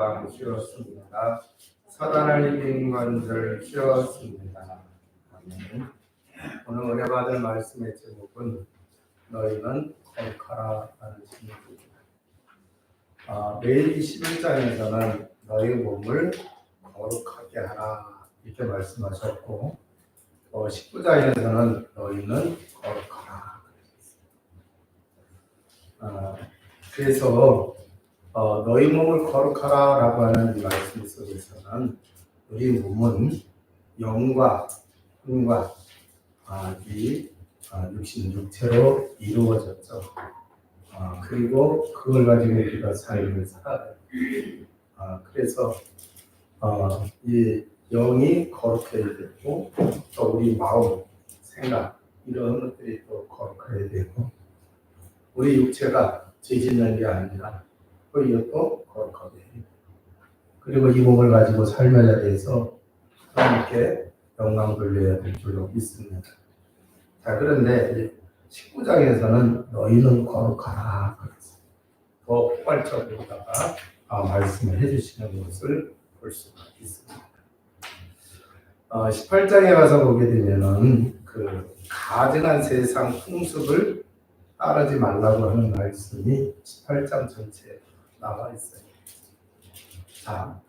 쉬었습니다. 사단을 이긴 관절 쉬었습니다. 아멘. 오늘 은혜 받을 말씀의 제목은 너희는 거룩하라라는 제목입니다. 레위기 11장에서는 너희 몸을 거룩하게 하라 이렇게 말씀하셨고 19장에서는 너희는 거룩하라. 그래서 너희 몸을 거룩하라라고 하는 이 말씀 속에서는 우리 몸은 영과 혼과 이 육신 육체로 이루어졌죠. 그리고 그걸 가지고 우리가 삶을 살아가요. 그래서 이 영이 거룩해야 되고 또 우리 마음, 생각 이런 것들이 또 거룩해야 되고 우리 육체가 죄 짓는 게 아니라 이것도 거룩하게 해야 돼요. 그리고 이 몸을 가지고 살며야 돼서 하나님께 영광 돌려야 될 줄로 믿습니다. 자, 그런데 19장에서는 너희는 거룩하라. 더 폭발적으로다가 말씀을 해주시는 것을 볼 수가 있습니다. 18장에 가서 보게 되면은 그 가증한 세상 풍습을 따르지 말라고 하는 말씀이 18장 전체에 나와 있어요. 자,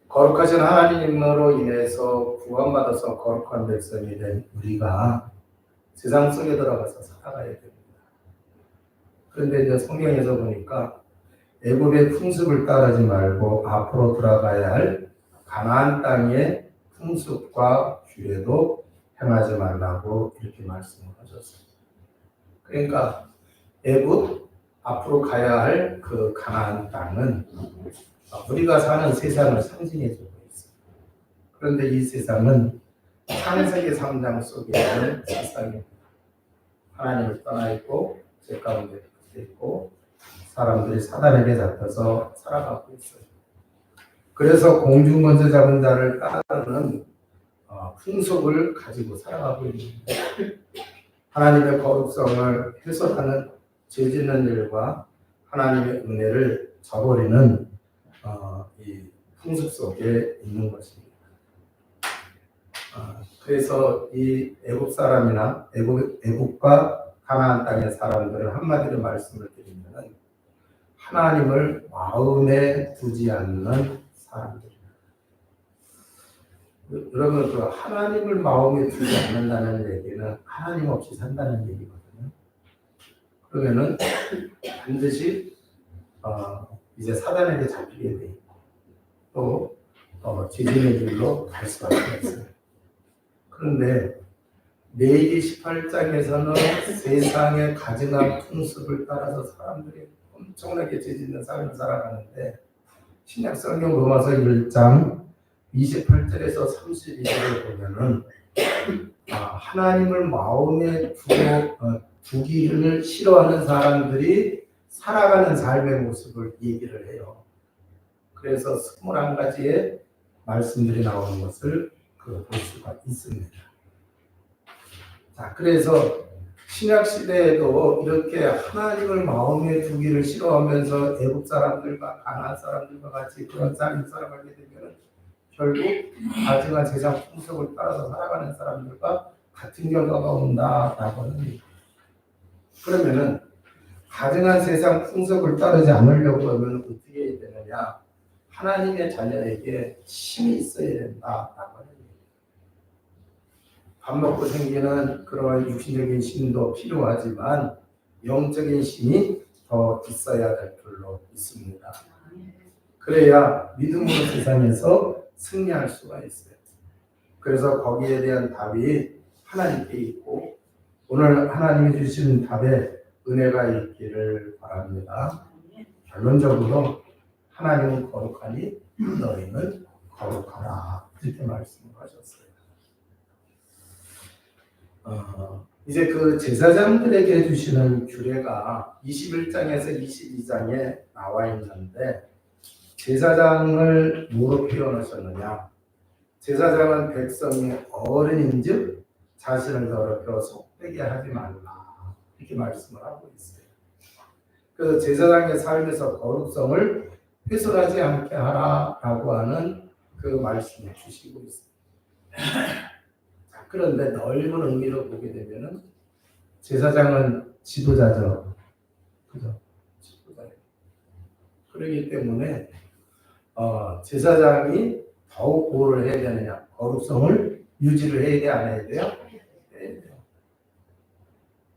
거룩하신 하나님으로 인해서 구원받아서 거룩한 백성이 된 우리가 세상 속에 들어가서 살아가야 됩니다. 그런데 이제 성경에서 보니까 애굽의 풍습을 따르지 말고 앞으로 들어가야 할 가나안 땅의 풍습과 규례도 행하지 말라고 이렇게 말씀을 하셨어요. 그러니까 애굽 앞으로 가야 할 그 가나안 땅은 우리가 사는 세상을 상징해주고 있어요. 그런데 이 세상은 창세기 3장 속에 있는 세상입니다. 하나님을 떠나 있고 죄 가운데 갇혀 있고 사람들이 사단에게 잡혀서 살아가고 있어요. 그래서 공중 먼저 잡은 자를 따르는 풍속을 가지고 살아가고 있는 거예요. 하나님의 거룩성을 훼손하는 죄 짓는 일과 하나님의 은혜를 저버리는 이 풍습 속에 있는 것입니다. 그래서 이 애굽 사람이나 애굽과 가나안 땅의 사람들은 한마디로 말씀을 드리면 하나님을 마음에 두지 않는 사람들입니다. 여러분, 그 하나님을 마음에 두지 않는다는 얘기는 하나님 없이 산다는 얘기거든요. 그러면은 반드시 이제 사단에게 잡히게 돼 있고 또 죄진의 길로 갈 수밖에 없어요. 그런데 레위기 18장에서는 세상의 가증한 풍습을 따라서 사람들이 엄청나게 죄짓는 삶을 살아가는데 신약 성경 로마서 1장 28절에서 32절을 보면은 하나님을 마음에 두기를 싫어하는 사람들이 살아가는 삶의 모습을 얘기를 해요. 그래서 21가지의 말씀들이 나오는 것을 볼 수가 있습니다. 자, 그래서 신약 시대에도 이렇게 하나님을 마음에 두기를 싫어하면서 애굽 사람들과 가나안 사람들과 같이 그런 삶을 살아가게 되면 결국 가증한 세상 풍속을 따라서 살아가는 사람들과 같은 결과가 온다라고 하는 얘기입니다. 그러면은 가증한 세상 풍속을 따르지 않으려고 하면 어떻게 해야 되느냐? 하나님의 자녀에게 힘이 있어야 된다라고 하는 얘기입니다. 밥 먹고 생기는 그런 육신적인 힘도 필요하지만 영적인 힘이 더 있어야 될 줄로 있습니다. 그래야 믿음으로 세상에서 승리할 수가 있어요. 그래서 거기에 대한 답이 하나님께 있고 오늘 하나님이 주시는 답에 은혜가 있기를 바랍니다. 결론적으로 하나님은 거룩하니 너희는 거룩하라 이렇게 말씀을 하셨어요. 이제 그 제사장들에게 해주시는 규례가 21장에서 22장에 나와 있는데 제사장을 뭐로 표현하셨느냐? 제사장은 백성의 어른인즉 자신을 더럽혀 속되게 하지 말라 이렇게 말씀을 하고 있어요. 그래서 제사장의 삶에서 거룩성을 훼손하지 않게 하라라고 하는 그 말씀을 주시고 있습니다. 자, 그런데 넓은 의미로 보게 되면은 제사장은 지도자죠. 그죠? 지도자예요. 그렇기 때문에 제사장이 더욱 뭐를 해야 되느냐? 거룩성을 유지를 해야 돼, 안 해야 돼요? 해야 돼요.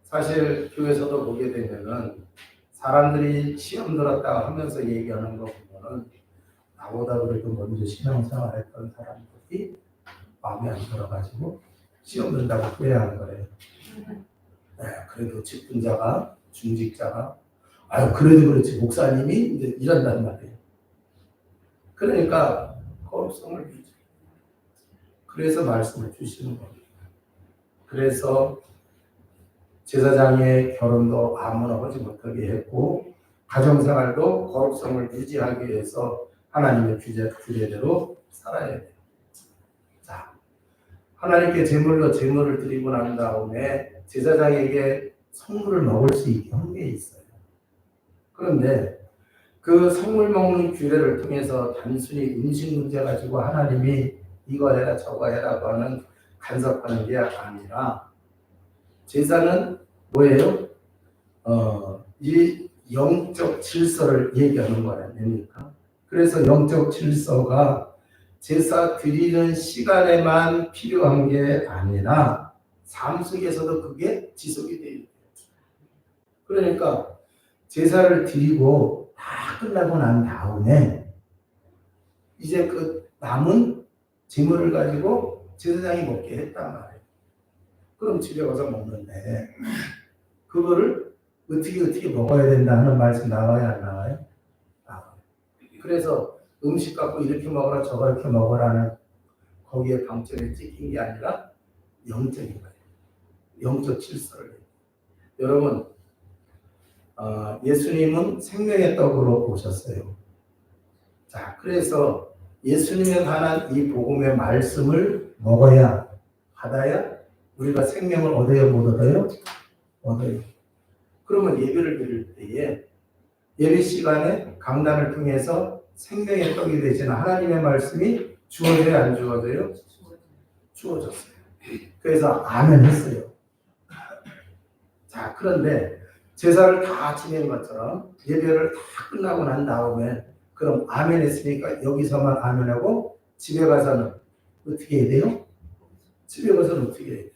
사실 교회에서도 보게 되면은 사람들이 시험 들었다 하면서 얘기하는 거 보면은 나보다 그래도 먼저 신앙생활 했던 사람들이 마음에 안 들어가지고 시험 든다고 후회하는 거예요. 네, 그래도 직분자가, 중직자가, 아유, 그래도 그렇지, 목사님이 이제 이런단 말이에요. 그러니까, 거룩성을 유지. 그래서 말씀을 주시는 겁니다. 그래서 제사장의 결혼도 아무나 하지 못하게 했고, 가정생활도 거룩성을 유지하기 위해서 하나님의 규례대로 살아야 돼요. 자, 하나님께 제물을 드리고 난 다음에 제사장에게 성물을 먹을 수 있게 한 게 있어요. 그런데 그 성물 먹는 규례를 통해서 단순히 음식 문제 가지고 하나님이 이거 해라 저거 해라고 하는 간섭하는 게 아니라 제사는 뭐예요? 이 영적 질서를 얘기하는 거랍니까? 그래서 영적 질서가 제사 드리는 시간에만 필요한 게 아니라 삶 속에서도 그게 지속이 돼요. 그러니까 제사를 드리고 다 끝나고 난 다음에 이제 그 남은 재물을 가지고 제사장이 먹게 했단 말이에요. 그럼 집에 가서 먹는데 그거를 어떻게 먹어야 된다 하는 말씀 나와요, 안 나와요? 나와요. 그래서 음식 갖고 이렇게 먹어라 저렇게 먹어라는 거기에 방점이 찍힌 게 아니라 영적인 거예요. 영적 질서를. 여러분, 예수님은 생명의 떡으로 오셨어요. 자, 그래서 예수님에 관한 이 복음의 말씀을 먹어야, 받아야 우리가 생명을 얻어요, 못 얻어요? 얻어요. 그러면 예배를 드릴 때에 예배 시간에 강단을 통해서 생명의 떡이 되시는 하나님의 말씀이 주어져요, 안 주어져요? 주어졌어요. 그래서 아멘 했어요. 자, 그런데 제사를 다 지낸 것처럼 예배를 다 끝나고 난 다음에 그럼 아멘 했으니까 여기서만 아멘하고 집에 가서는 어떻게 해야 돼요? 집에 가서는 어떻게 해야 돼요?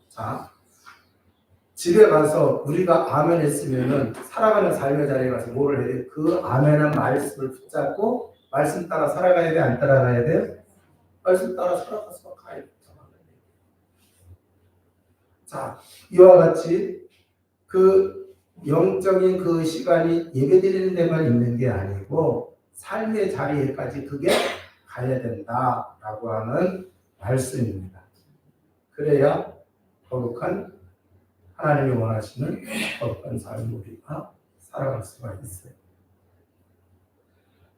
자, 집에 가서 우리가 아멘 했으면은 살아가는 삶의 자리에 가서 뭐를 해야 돼요? 그 아멘한 말씀을 붙잡고 말씀 따라 살아가야 돼, 안 따라가야 돼요? 말씀 따라 살아가서 가야 돼요. 자, 이와 같이 그 영적인 그 시간이 예배드리는 데만 있는 게 아니고 삶의 자리에까지 그게 가야 된다라고 하는 말씀입니다. 그래야 거룩한 하나님이 원하시는 거룩한 삶을 우리가 살아갈 수가 있어요.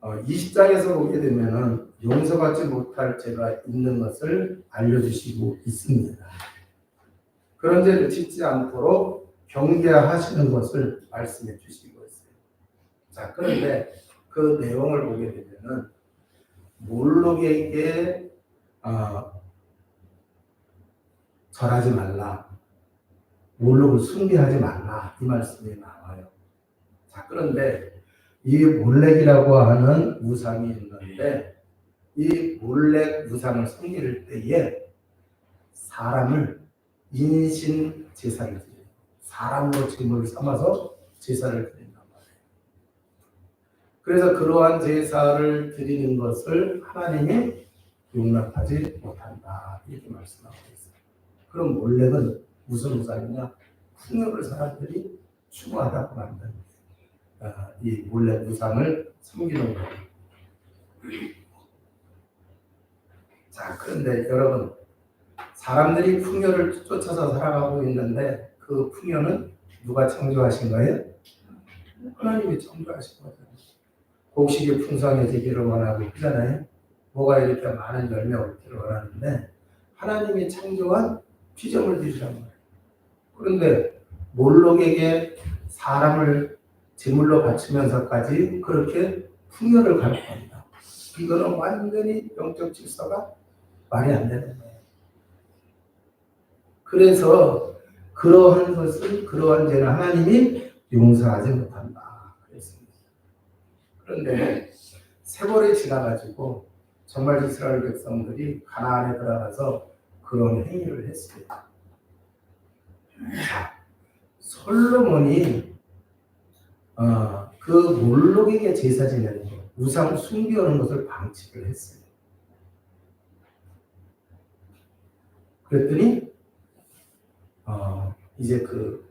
20장에서 보게 되면은 용서받지 못할 죄가 있는 것을 알려주시고 있습니다. 그런 죄를 짓지 않도록 경계하시는 것을 말씀해 주시고 있어요. 자, 그런데 그 내용을 보게 되면은 몰록에게 절하지 말라, 몰록을 숭배하지 말라 이 말씀이 나와요. 자, 그런데 이 몰렉이라고 하는 우상이 있는데 이 몰렉 우상을 섬길 때에 사람을 인신 제사를 드려요. 사람으로 제물을 삼아서 제사를 드린단 말이에요. 그래서 그러한 제사를 드리는 것을 하나님이 용납하지 못한다 이렇게 말씀하고 있어요. 그럼 몰렉은 무슨 우상이냐? 풍요를 사람들이 추구하다고 만든 이 몰렉 우상을 섬기는 거예요. 자, 그런데 여러분, 사람들이 풍요를 쫓아서 살아가고 있는데 그 풍요는 누가 창조하신 거예요? 하나님이 창조하신 거잖아요. 곡식이 풍성해지기를 원하고 그러잖아요. 뭐가 이렇게 많은 열매 얻기를 원하는데 하나님이 창조한 피조물들이란 말이에요. 그런데 몰록에게 사람을 제물로 바치면서까지 그렇게 풍요를 가져갑니다. 이거는 완전히 영적 질서가 말이 안 되는 거예요. 그래서 그러한 것을, 그러한 죄는 하나님이 용서하지 못한다 그랬습니다. 그런데 세월이 지나가지고 정말 이스라엘 백성들이 가나안에 들어가서 그런 행위를 했습니다. 솔로몬이 그 몰록에게 제사 지내는 것, 우상 숭배하는 것을 방치를 했어요. 그랬더니 이제 그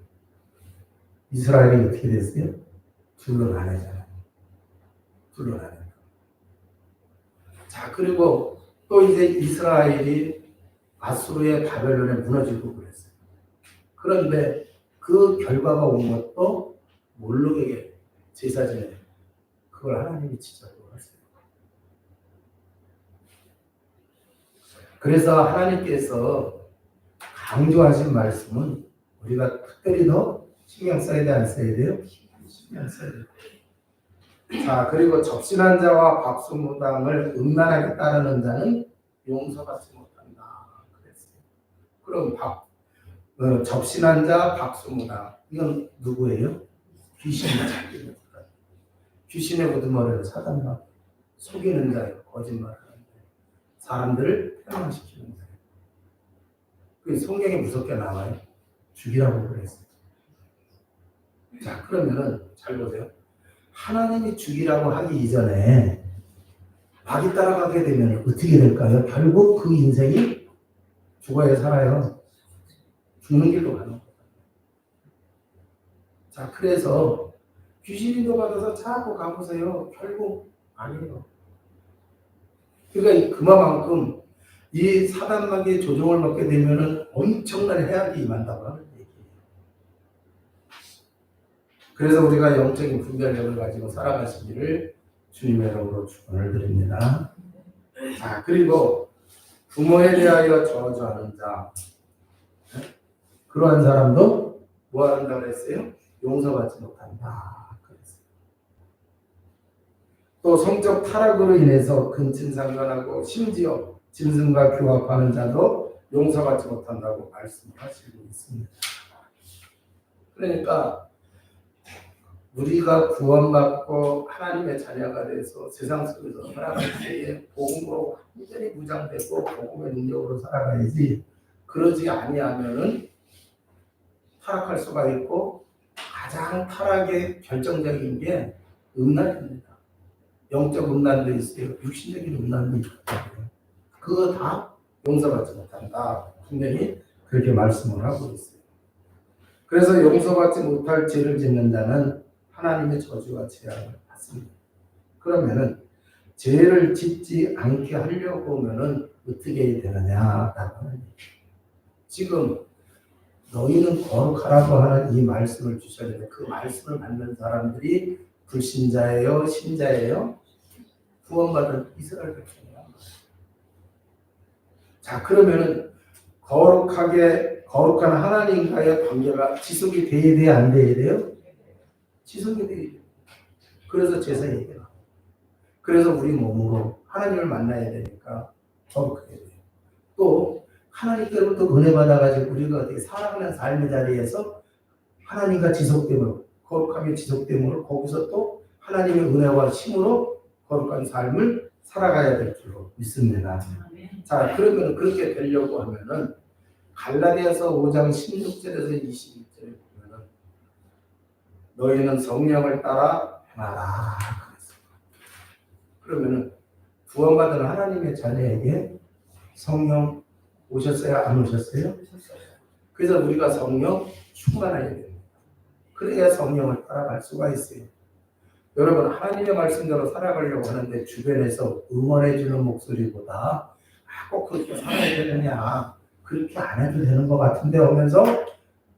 이스라엘이 어떻게 됐어요? 둘로 나뉘잖아요. 둘로 나뉘. 자, 그리고 또 이제 이스라엘이 아수르의 바벨론에 무너지고 그랬어요. 그런데 그 결과가 온 것도 몰록에게 제사 지내 그걸 하나님이 지적을 하세요. 그래서 하나님께서 강조하신 말씀은 우리가 특별히 더 신경 써야 돼, 안 써야 돼요? 신경 써야 돼요. 자, 그리고 접신한 자와 박수무당을 음란하게 따르는 자는 용서받지 못한다 그랬어요. 그럼 접신한 자, 박수무당 이건 누구예요? 귀신이죠. 귀신의 우두머리를 사단과 속이는 자예요. 거짓말을 하는 자예요. 사람들을 패망시키는 자예요. 그 성경에 무섭게 나와요. 죽이라고 그랬어요. 자, 그러면은 잘 보세요. 하나님이 죽이라고 하기 이전에 악이 따라가게 되면 어떻게 될까요? 결국 그 인생이 죽어야 살아요. 죽는 길로 가는 거예요. 자, 그래서 귀신이 도받아서 자꾸 가보세요. 결국 아니에요. 그러니까 그만큼 이 사단마귀의 조종을 받게 되면은 엄청난 해악이 임한다고 하는 얘기예요. 그래서 우리가 영적인 분별력을 가지고 살아가시기를 주님의 이름으로 축원을 드립니다. 자, 그리고 부모에 대하여 저주하는 자, 그러한 사람도 뭐 한다고 했어요? 용서받지 못한다 그랬어요. 또 성적 타락으로 인해서 근친상간하고 심지어 짐승과 교합하는 자도 용서받지 못한다고 말씀하시고 있습니다. 그러니까 우리가 구원받고 하나님의 자녀가 돼서 세상 속에서 살아갈 때에 복음으로 완전히 무장되고 복음의 능력으로 살아가야지, 그러지 아니하면은 타락할 수가 있고, 가장 타락의 결정적인 게 음란입니다. 영적 음란도 있어요. 육신적인 음란도 있거든요. 그거 다 용서받지 못한다. 분명히 그렇게 말씀을 하고 있어요. 그래서 용서받지 못할 죄를 짓는 자는 하나님의 저주와 재앙을 받습니다. 그러면은 죄를 짓지 않게 하려고 하면은 어떻게 되느냐라고 하는 얘기예요. 지금 너희는 거룩하라고 하는 이 말씀을 주셨는데 그 말씀을 받는 사람들이 불신자예요? 신자예요? 구원받은 이스라엘 백성이란 말이에요. 자, 그러면은 거룩한 하나님과의 관계가 지속이 돼야 돼요? 안 돼야 돼요? 지속이 돼야 돼요. 그래서 제사 얘기가 나와요. 그래서 우리 몸으로 하나님을 만나야 되니까 거룩해야 돼요. 또 하나님께로부터 은혜 받아가지고 우리가 어떻게 살아가는 삶의 자리에서 하나님과 지속됨으로, 거룩하게 지속됨으로 거기서 또 하나님의 은혜와 힘으로 거룩한 삶을 살아가야 될 줄로 믿습니다. 자, 그러면 그렇게 되려고 하면은 갈라디아서 5장 16절에서 21절에 보면은 너희는 성령을 따라 행하라. 그러면은 구원받은 하나님의 자녀에게 성령 오셨어요? 안 오셨어요? 그래서 우리가 성령 충만해야 됩니다. 그래야 성령을 따라갈 수가 있어요. 여러분, 하나님의 말씀대로 살아가려고 하는데 주변에서 응원해주는 목소리보다 꼭 그렇게 살아야 되느냐, 그렇게 안 해도 되는 것 같은데 오면서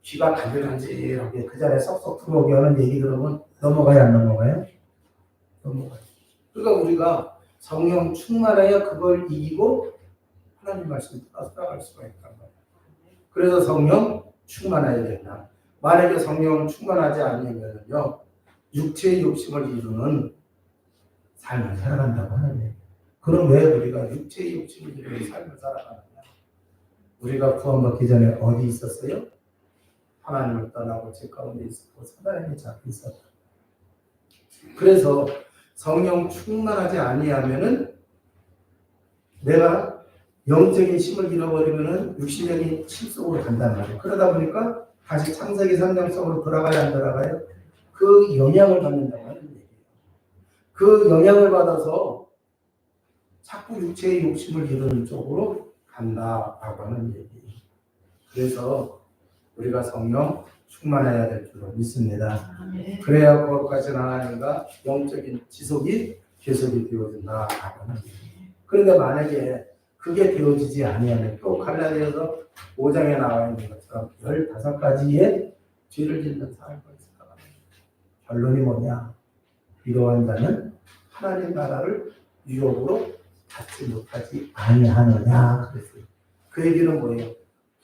귀가 간질간질하게 그 자리에 쏙쏙 들어오게 하는 얘기 들으면 넘어가야 안 넘어가요? 넘어가요. 그러니까 우리가 성령 충만해야 그걸 이기고 하나님 말씀 따라 살아갈 수가 있단 말이에요. 그래서 성령 충만해야 된다. 만약에 성령 충만하지 않으면요, 육체의 욕심을 이루는 삶을 살아간다고 하는 얘기예요. 그럼 왜 우리가 육체의 욕심을 이루는 삶을 살아가느냐? 우리가 구원받기 전에 어디 있었어요? 하나님을 떠나고 죄 가운데 있었고 사단에게 잡혀 있었다. 그래서 성령 충만하지 아니하면은 내가 영적인 힘을 잃어버리면은 육신적인 힘 속으로 간단 말이에요. 그러다 보니까 다시 창세기 3장 속으로 돌아가야 안 돌아가요? 그 영향을 받는다고 하는 얘기예요. 그 영향을 받아서 자꾸 육체의 욕심을 이루는 쪽으로 간다라고 하는 얘기예요. 그래서 우리가 성령 충만해야 될 줄로 믿습니다. 그래야 거룩하신 하나님과 영적인 지속이 계속이 되어진다라고 하는 얘기예요. 그런데 만약에 그게 되어지지 아니하면 또 갈라디아서 5장에 나와 있는 것처럼 15가지의 죄를 짓는 삶을 살아가는 결론이 뭐냐? 이러한 자는 하나님 나라를 유혹으로 받지 못하지 아니하느냐 그랬어요. 그 얘기는 뭐예요?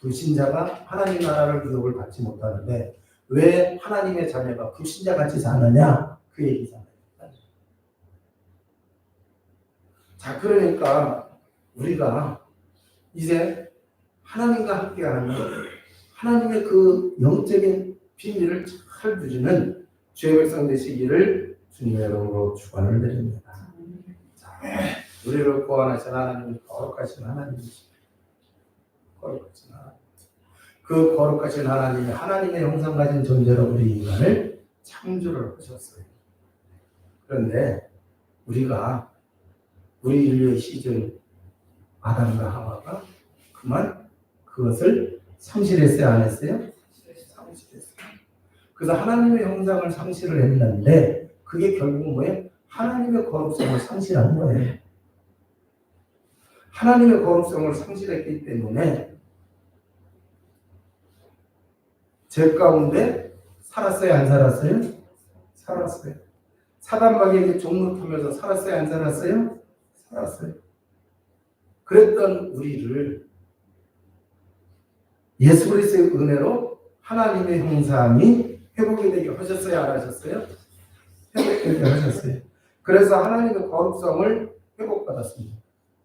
불신자가 하나님 나라를 유혹을 받지 못하는데 왜 하나님의 자녀가 불신자같이 사느냐? 그 얘기잖아요. 자, 그러니까 우리가 이제 하나님과 함께하는 하나님의 그 영적인 비밀을 잘 누리는 주의 백성 되시기를 주님의 이름으로 축원을 드립니다. 자, 우리를 구원하신 하나님, 거룩하신 하나님이십니다. 거룩하신 하나님. 그 거룩하신 하나님이 하나님의 형상 가진 존재로 우리 인간을 창조를 하셨어요. 그런데 우리가 우리 인류의 시즌 아담과 하와가 그만 그것을 상실했어요, 안 했어요? 상실했어요. 그래서 하나님의 형상을 상실을 했는데 그게 결국 뭐예요? 하나님의 거룩성을 상실한 거예요. 하나님의 거룩성을 상실했기 때문에 죄 가운데 살았어요, 안 살았어요? 살았어요. 사단마귀에게 종노하면서 살았어요, 안 살았어요? 살았어요. 그랬던 우리를 예수 그리스도의 은혜로 하나님의 형상이 회복이 되게 하셨어요, 안 하셨어요? 회복되게 하셨어요. 그래서 하나님의 거룩성을 회복받았습니다.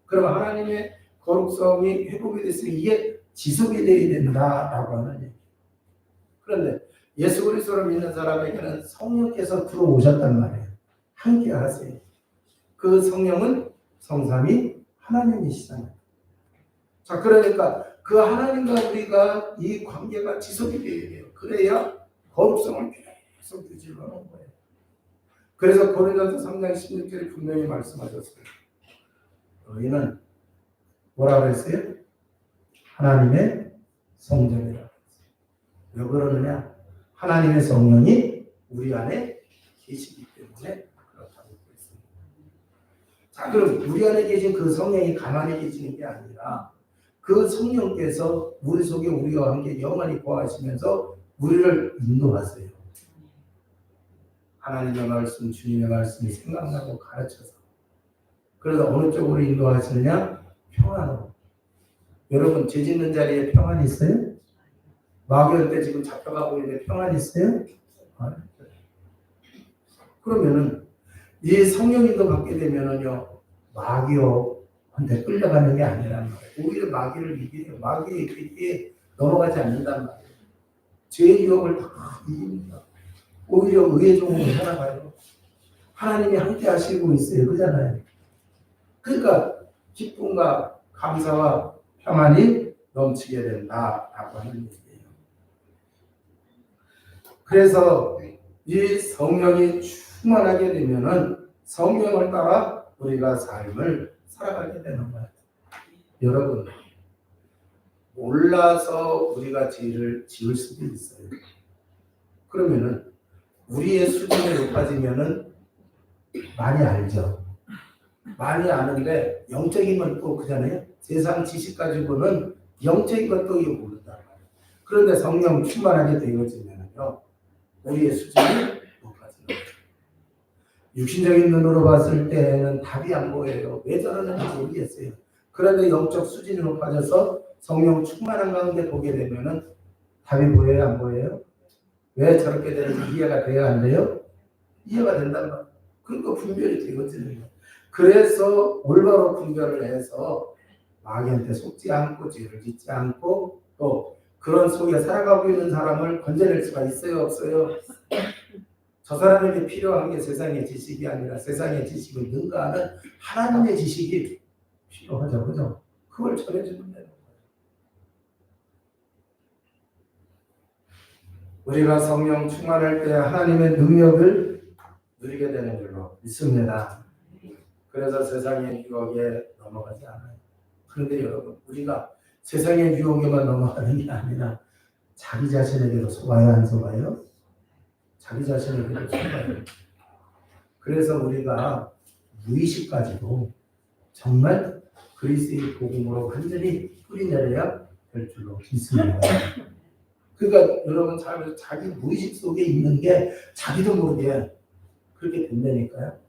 그럼 하나님의 거룩성이 회복이 됐으니 이게 지속이 되어야 된다라고 하는 얘기. 그런데 예수 그리스도를 믿는 사람에게는 성령께서 들어오셨단 말이에요. 함께 하세요. 그 성령은 성삼위 하나님이시잖아요. 자, 그러니까 그 하나님과 우리가 이 관계가 지속이 되어야 돼요. 그래야 거룩성을 계속 유지하는 거예요. 그래서 고린도서 3장 16절에 분명히 말씀하셨어요. 너희는 뭐라 그랬어요? 하나님의 성전이라. 왜 그러느냐? 하나님의 성령이 우리 안에 계시기 때문에 그렇다고 했습니다. 자, 그럼 우리 안에 계신 그 성령이 가만히 계시는 게 아니라 그 성령께서 우리 속에 우리와 함께 영원히 거하시면서 우리를 인도하세요. 하나님의 말씀, 주님의 말씀이 생각나고 가르쳐서. 그래서 어느 쪽으로 인도하시느냐? 평안으로. 여러분, 죄 짓는 자리에 평안이 있어요? 마귀한테 지금 잡혀가고 있는데 평안이 있어요? 그러면은 이 성령님도 받게 되면은요, 마귀한테 끌려가는 게 아니란 말이에요. 오히려 마귀를 이기요. 마귀의 길에 넘어가지 않는단 말이에요. 죄의 유혹을 다 이깁니다. 오히려 의의 종으로 살아가요. 하나님이 함께 하시고 있어요. 그잖아요. 그러니까 기쁨과 감사와 평안이 넘치게 된다라고 하는 얘기예요. 그래서 이 성령이 충만하게 되면은 성령을 따라 우리가 삶을 살아가게 되는 거예요. 여러분, 몰라서 우리가 죄를 지을 수도 있어요. 그러면은 우리의 수준이 높아지면은 많이 알죠. 많이 아는데 영적인 건 또 그잖아요. 세상 지식 가지고는 영적인 것도 이거 모른다. 그런데 성령 충만하게 되어지면은요, 우리의 수준이 높아지는 거예요. 육신적인 눈으로 봤을 때는 답이 안 보여요. 왜 저러는지 모르겠어요. 그런데 영적 수준이 높아져서 성령 충만한 가운데 보게 되면은 답이 보여요, 안 보여요? 왜 저렇게 되는지 이해가 돼야 안 돼요? 이해가 된단 말이에요. 그러니까 분별이 되거든요. 그래서 올바로 분별을 해서 마귀한테 속지 않고 죄를 짓지 않고 또 그런 속에 살아가고 있는 사람을 건져낼 수가 있어요, 없어요? 저 사람에게 필요한 게 세상의 지식이 아니라 세상의 지식을 능가하는 하나님의 지식이 필요하죠, 그죠? 그걸 전해주면 되는 거예요. 우리가 성령 충만할 때 하나님의 능력을 누리게 되는 줄로 믿습니다. 그래서 세상의 유혹에 넘어가지 않아요. 그런데 여러분, 우리가 세상의 유혹에만 넘어가는 게 아니라 자기 자신에게도 속아요, 안 속아요? 자기 자신에게도 속아요. 그래서 우리가 무의식까지도 정말 그리스도의 복음으로 완전히 뿌리내려야 될 줄로 믿습니다. 그러니까 여러분 자기 무의식 속에 있는 게 자기도 모르게 그렇게 된다니까요.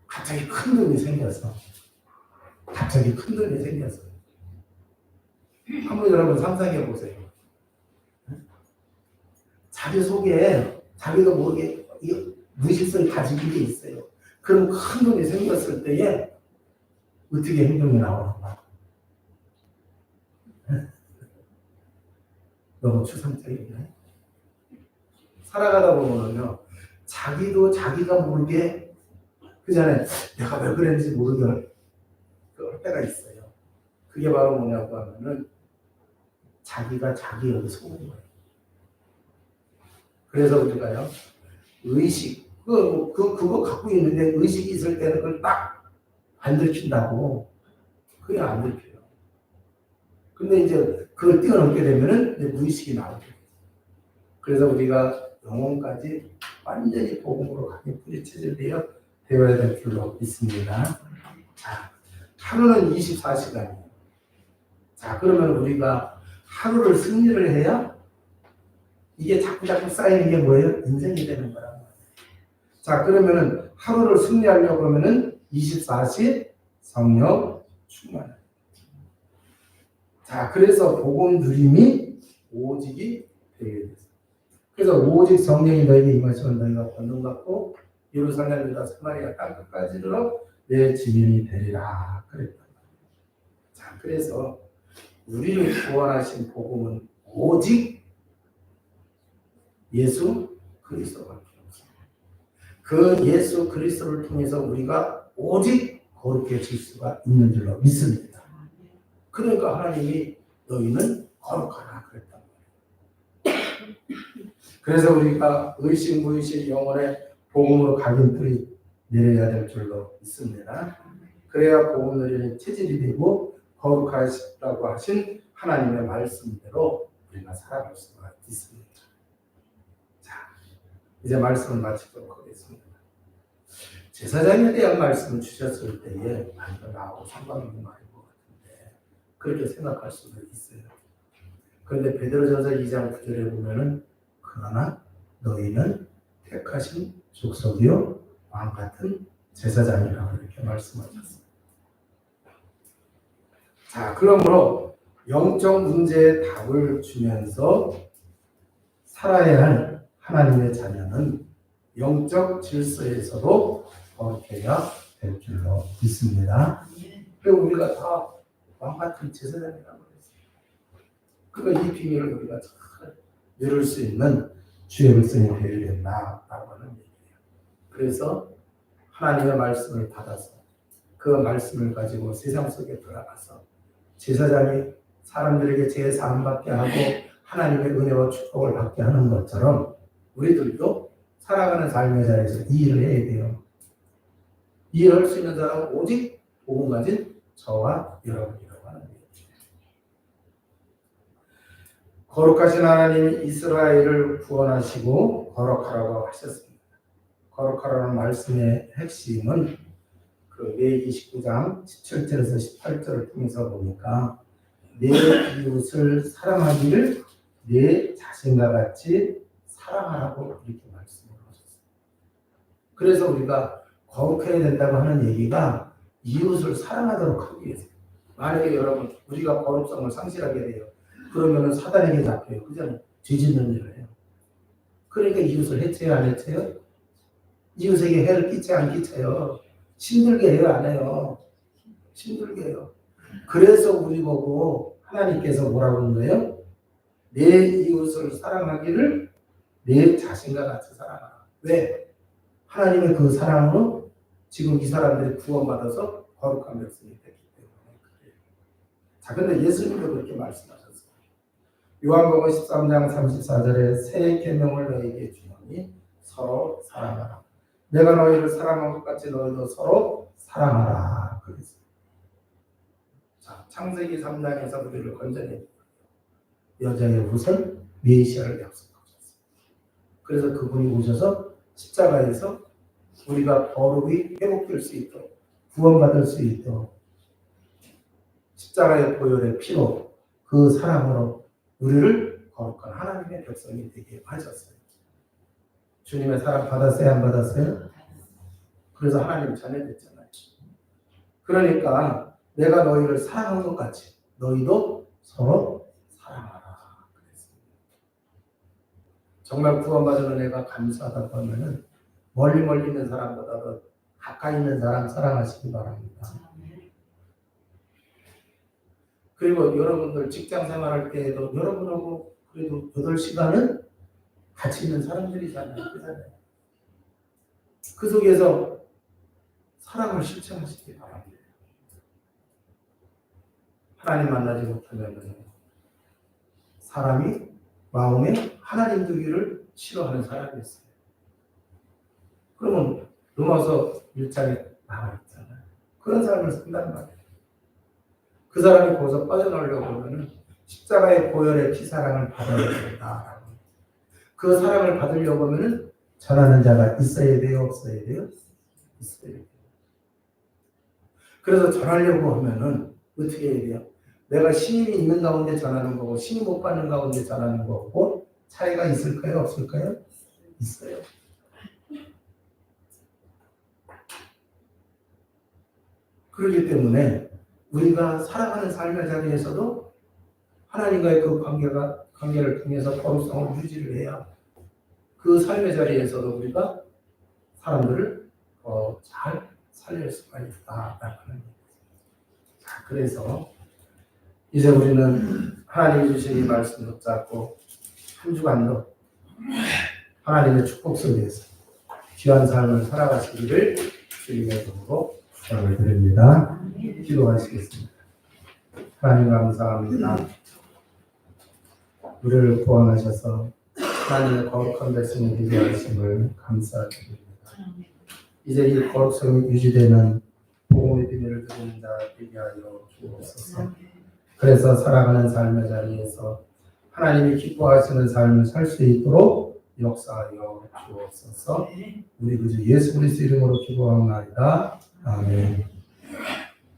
갑자기 큰 돈이 생겼어. 한번 여러분 상상해 보세요. 자기 속에 자기도 모르게 무의식성이 가지고 게 있어요. 그럼 큰 돈이 생겼을 때에 어떻게 행동이 나오는가? 너무 추상적이네. 살아가다 보면요, 자기도 자기가 모르게 그 전에 내가 왜 그랬는지 모르게 할 때가 있어요. 그게 바로 뭐냐고 하면은 자기가 자기에게 속는 거예요. 그래서 우리가요, 의식, 그거 갖고 있는데 의식이 있을 때는 그걸 딱 안 들킨다고. 그게 안 들켜요. 근데 이제 그걸 뛰어넘게 되면은 이제 무의식이 나오죠. 그래서 우리가 영혼까지 완전히 복음으로 가게 뿌리쳐져야 되어야 될 줄로 믿습니다. 자, 하루는 24시간이에요. 자, 그러면 우리가 하루를 승리를 해야 이게 자꾸 쌓이는 게 뭐예요? 인생이 되는 거란 말이에요. 자, 그러면은 하루를 승리하려고 하면은 24시 성령 충만. 자, 그래서 복음 누림이 오직이 되게 됐어요. 그래서 오직 성령이 너에게 임하시면 너희가 권능 받고 예루살렘이나 사마리아 땅 끝까지 이르러 내 증인이 되리라 그랬단 말이에요. 자, 그래서 우리를 구원하신 복음은 오직 예수 그리스도밖에 없습니다. 그 예수 그리스도를 통해서 우리가 오직 거룩해질 수가 있는 줄로 믿습니다. 그러니까 하나님이 너희는 거룩하라 그랬단 말이에요. 그래서 우리가 의식 무의식 영혼의 복음으로 각인 뿌리 내려야 될 줄로 믿습니다. 그래야 복음 누리는 체질이 되고 거룩하시라고 하신 하나님의 말씀대로 우리가 살아갈 수가 있습니다. 자, 이제 말씀을 마치도록 하겠습니다. 제사장에 대한 말씀을 주셨을 때에 나하고 상관없는 말인 것 같은데 그렇게 생각할 수도 있어요. 그런데 베드로전서 2장 9절에 보면은 그러나 너희는 택하신 족속이요 왕 같은 제사장이라고 이렇게 말씀하셨습니다. 자, 그러므로 영적 문제에 답을 주면서 살아야 할 하나님의 자녀는 영적 질서에서도 거룩해야 될 줄로 믿습니다. 그리고 우리가 다 왕 같은 제사장이라고 했어요. 그러니까 이 비밀을 우리가 잘 누릴 수 있는 주의 백성이 되어야 된다라고 하는 얘기예요. 그래서 하나님의 말씀을 받아서 그 말씀을 가지고 세상 속에 들어가서 제사장이 사람들에게 제 사함받게 하고 하나님의 은혜와 축복을 받게 하는 것처럼 우리들도 살아가는 삶의 자리에서 이 일을 해야 돼요. 이 일을 할 수 있는 사람은 오직 복음 가진 저와 여러분이라고 하는 거예요. 거룩하신 하나님이 이스라엘을 구원하시고 거룩하라고 하셨습니다. 거룩하라는 말씀의 핵심은 그 레위기 19장 17절에서 18절을 통해서 보니까 내 이웃을 사랑하기를 내 자신과 같이 사랑하라고 이렇게 말씀을 하셨어요. 그래서 우리가 거룩해야 된다고 하는 얘기가 이웃을 사랑하도록 하기 위해서. 만약에 여러분 우리가 거룩성을 상실하게 돼요. 그러면은 사단에게 잡혀요. 그잖아요. 뒤집는 일을 해요. 그러니까 이웃을 해쳐요, 안 해쳐요? 이웃에게 해를 끼쳐, 안 끼쳐요? 힘들게 해요, 안 해요? 힘들게 해요. 그래서 우리 보고 하나님께서 뭐라고 하는 거예요? 내 이웃을 사랑하기를 내 자신과 같이 사랑하라. 왜? 하나님의 그 사랑으로 지금 이 사람들이 구원받아서 거룩한 백성이 됐기 때문에 그래요. 자, 근데 예수님도 그렇게 말씀하셨어요. 요한복음 13장 34절에 새 계명을 너희에게 주노니 서로 사랑하라. 내가 너희를 사랑한 것 같이 너희도 서로 사랑하라. 그랬어요. 자, 창세기 3장에서 우리를 건져내는 여자의 옷을 메시아를 약속하셨어요. 그래서 그분이 오셔서 십자가에서 우리가 거룩이 회복될 수 있도록 구원받을 수 있도록 십자가의 보혈의 피로 그 사랑으로 우리를 거룩한 하나님의 백성이 되게 하셨어요. 주님의 사랑 받았어요? 안 받았어요? 그래서 하나님 자녀 됐잖아요. 그러니까 내가 너희를 사랑한 것 같이 너희도 서로 사랑하라. 그랬습니다. 정말 구원받은 은혜가 감사하다고 하면은 멀리 있는 사람보다도 가까이 있는 사람 사랑하시기 바랍니다. 그리고 여러분들 직장 생활할 때에도 여러분하고 그래도 8시간은 같이 있는 사람들이잖아요. 그잖아요. 그 속에서 사랑을 실천하시기 바랍니다. 하나님 만나지 못하면 사람이 마음에 하나님 두기를 싫어하는 사람이 있어요. 그러면 로마서 1장에 나와 있잖아요. 그런 사람을 쓴단 말이에요. 그 사람이 거기서 빠져나오려고 하면 십자가의 보혈의 피사랑을 받아야 된다. 그 사랑을 받으려고 하면 전하는 자가 있어야 돼요? 없어야 돼요? 있어야 돼요. 그래서 전하려고 하면은 어떻게 해야 돼요? 내가 신임이 있는 가운데 전하는 거고 신임 못 받는 가운데 전하는 거고 차이가 있을까요? 없을까요? 있어요. 그렇기 때문에 우리가 살아가는 삶의 자리에서도 하나님과의 그 관계를 통해서 거룩성을 유지를 해야 그 삶의 자리에서도 우리가 사람들을 잘 살릴 수가 있다라는 거예요. 자, 그래서 이제 우리는 하나님이 주신 이 말씀 붙잡고 한 주간도 하나님의 축복 속에서 귀한 삶을 살아가시기를 주님의 이름으로 부탁을 드립니다. 기도하시겠습니다. 하나님 감사합니다. 우리를 구원하셔서 하나님의 거룩한 백성이 되게 하심을 감사드립니다. 이제 이 거룩성이 유지되는 복음의 비밀을 듣는 자 되게 하여 주옵소서. 그래서 살아가는 삶의 자리에서 하나님이 기뻐하시는 삶을 살 수 있도록 역사하여 주옵소서. 우리 구주 예수 그리스도 이름으로 기도하옵나이다. 아멘.